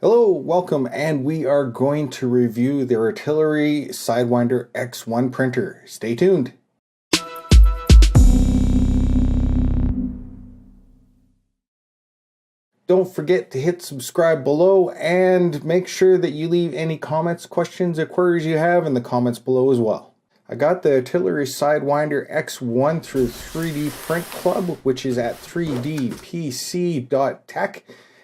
Hello, welcome, and we are going to review the Artillery Sidewinder X1 printer. Stay tuned. Don't forget to hit subscribe below and make sure that you leave any comments, questions, or queries you have in the comments below as well. I got the Artillery Sidewinder X1 through 3D Print Club, which is at 3dpc.tech.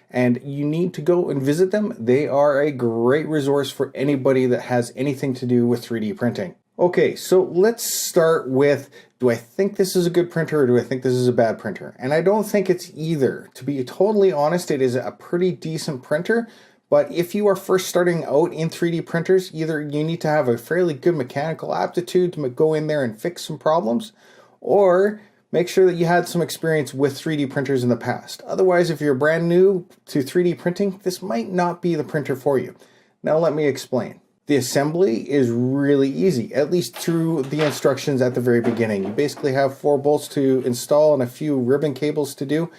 And you need to go and visit them. They are a great resource for anybody that has anything to do with 3D printing. Okay, so let's start with, do I think this is a good printer or do I think this is a bad printer? And I don't think it's either. To be totally honest, it is a pretty decent printer, but if you are first starting out in 3D printers, either you need to have a fairly good mechanical aptitude to go in there and fix some problems, or make sure that you had some experience with 3D printers in the past. Otherwise, if you're brand new to 3D printing, this might not be the printer for you. Now let me explain. The assembly is really easy, at least through the instructions at the very beginning. You basically have 4 bolts to install and a few ribbon cables to do,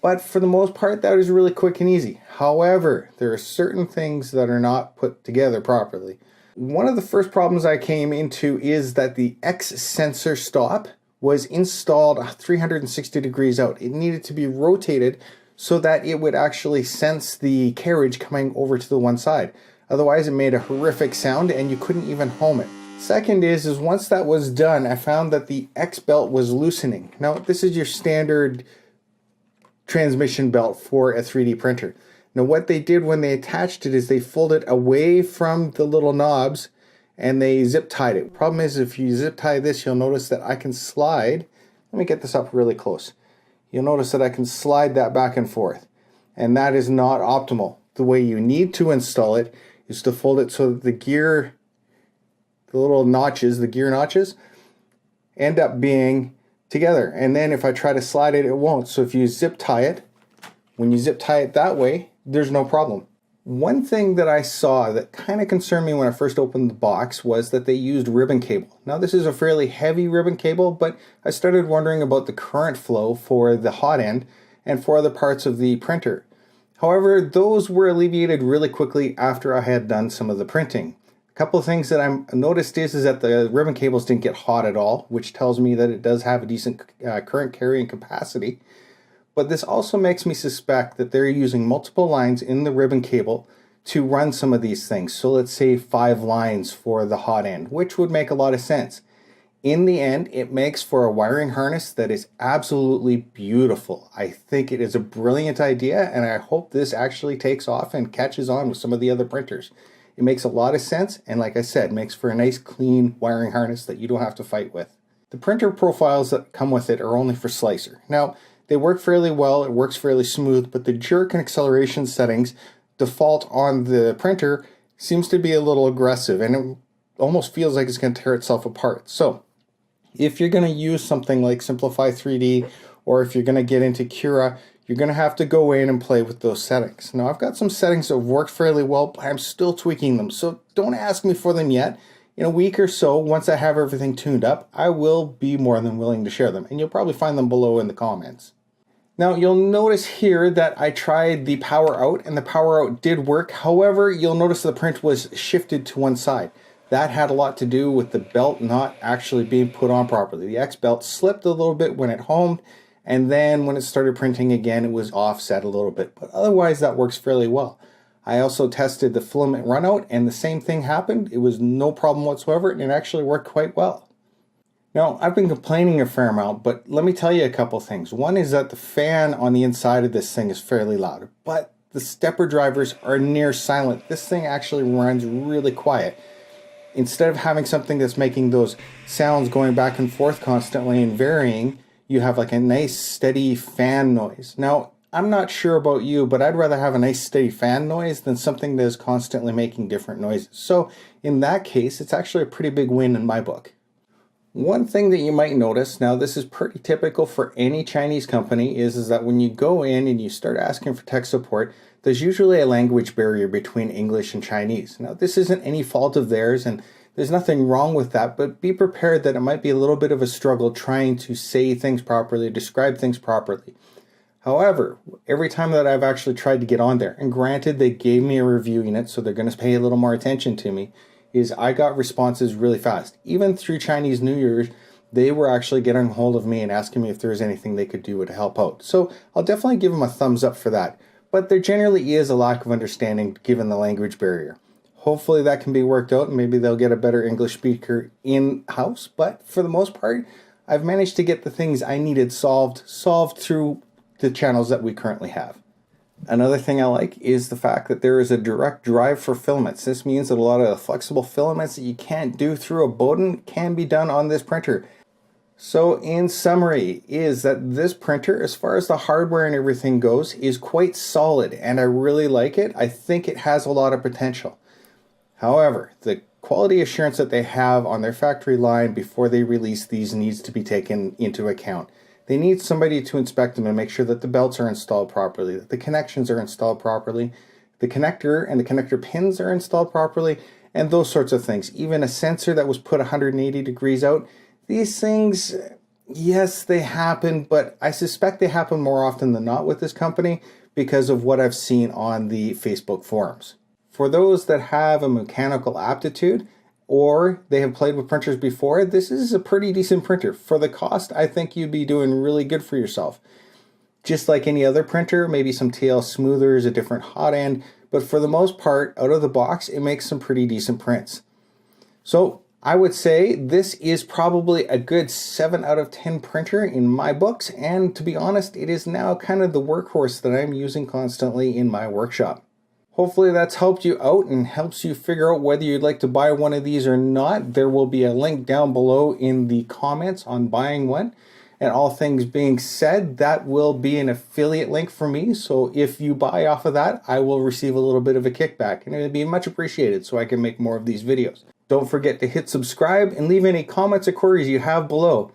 but for the most part, that is really quick and easy. However, there are certain things that are not put together properly. One of the first problems I came into is that the X sensor stop was installed 360 degrees out. It needed to be rotated so that it would actually sense the carriage coming over to the one side. Otherwise, it made a horrific sound and you couldn't even home it. Second is once that was done, I found that the X belt was loosening. Now, this is your standard transmission belt for a 3D printer. Now, what they did when they attached it is they folded away from the little knobs and they zip tied it. Problem is, if you zip tie this, you'll notice that I can slide. Let me get this up really close. You'll notice that I can slide that back and forth, and that is not optimal. The way you need to install it is to fold it so that the gear notches, end up being together. And then if I try to slide it, it won't. So if you zip tie it, when you zip tie it that way, there's no problem. One thing that I saw that kind of concerned me when I first opened the box was that they used ribbon cable. Now, this is a fairly heavy ribbon cable, but I started wondering about the current flow for the hot end and for other parts of the printer. However, those were alleviated really quickly after I had done some of the printing. A couple of things that I noticed is that the ribbon cables didn't get hot at all, which tells me that it does have a decent current carrying capacity. But this also makes me suspect that they're using multiple lines in the ribbon cable to run some of these things. So let's say 5 lines for the hot end, which would make a lot of sense. In the end, it makes for a wiring harness that is absolutely beautiful. I think it is a brilliant idea, and I hope this actually takes off and catches on with some of the other printers. It makes a lot of sense, and like I said, makes for a nice clean wiring harness that you don't have to fight with. The printer profiles that come with it are only for slicer. Now, they work fairly well, it works fairly smooth, but the jerk and acceleration settings default on the printer seems to be a little aggressive, and it almost feels like it's going to tear itself apart. So, if you're going to use something like Simplify 3D, or if you're going to get into Cura, you're going to have to go in and play with those settings. Now, I've got some settings that work fairly well, but I'm still tweaking them, so don't ask me for them yet. In a week or so, once I have everything tuned up, I will be more than willing to share them, and you'll probably find them below in the comments. Now, you'll notice here that I tried the power out, and the power out did work. However, you'll notice the print was shifted to one side. That had a lot to do with the belt not actually being put on properly. The X belt slipped a little bit when it homed, and then when it started printing again, it was offset a little bit. But otherwise, that works fairly well. I also tested the filament runout, and the same thing happened. It was no problem whatsoever, and it actually worked quite well. Now, I've been complaining a fair amount, but let me tell you a couple things. One is that the fan on the inside of this thing is fairly loud, but the stepper drivers are near silent. This thing actually runs really quiet. Instead of having something that's making those sounds going back and forth constantly and varying, you have like a nice steady fan noise. Now, I'm not sure about you, but I'd rather have a nice steady fan noise than something that is constantly making different noises. So in that case, it's actually a pretty big win in my book. One thing that you might notice, now this is pretty typical for any Chinese company, is that when you go in and you start asking for tech support, there's usually a language barrier between English and Chinese. Now, this isn't any fault of theirs, and there's nothing wrong with that, but be prepared that it might be a little bit of a struggle trying to say things properly, describe things properly. However, every time that I've actually tried to get on there, and granted they gave me a review unit, so they're going to pay a little more attention to me, is I got responses really fast. Even through Chinese New Year's, they were actually getting a hold of me and asking me if there was anything they could do to help out. So I'll definitely give them a thumbs up for that. But there generally is a lack of understanding given the language barrier. Hopefully that can be worked out and maybe they'll get a better English speaker in-house. But for the most part, I've managed to get the things I needed solved through the channels that we currently have. Another thing I like is the fact that there is a direct drive for filaments. This means that a lot of the flexible filaments that you can't do through a Bowden can be done on this printer. So in summary is that this printer, as far as the hardware and everything goes, is quite solid and I really like it. I think it has a lot of potential. However, the quality assurance that they have on their factory line before they release these needs to be taken into account. They need somebody to inspect them and make sure that the belts are installed properly, that the connections are installed properly, the connector and the connector pins are installed properly, and those sorts of things. Even a sensor that was put 180 degrees out. These things, yes, they happen, but I suspect they happen more often than not with this company because of what I've seen on the Facebook forums. For those that have a mechanical aptitude, or they have played with printers before, this is a pretty decent printer. For the cost, I think you'd be doing really good for yourself. Just like any other printer, maybe some TL smoothers, a different hot end, but for the most part, out of the box, it makes some pretty decent prints. So I would say this is probably a good 7 out of 10 printer in my books, and to be honest, it is now kind of the workhorse that I'm using constantly in my workshop. Hopefully that's helped you out and helps you figure out whether you'd like to buy one of these or not. There will be a link down below in the comments on buying one. And all things being said, that will be an affiliate link for me. So if you buy off of that, I will receive a little bit of a kickback. And it would be much appreciated so I can make more of these videos. Don't forget to hit subscribe and leave any comments or queries you have below.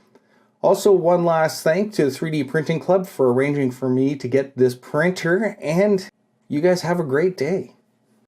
Also, one last thank to the 3D Printing Club for arranging for me to get this printer, and you guys have a great day.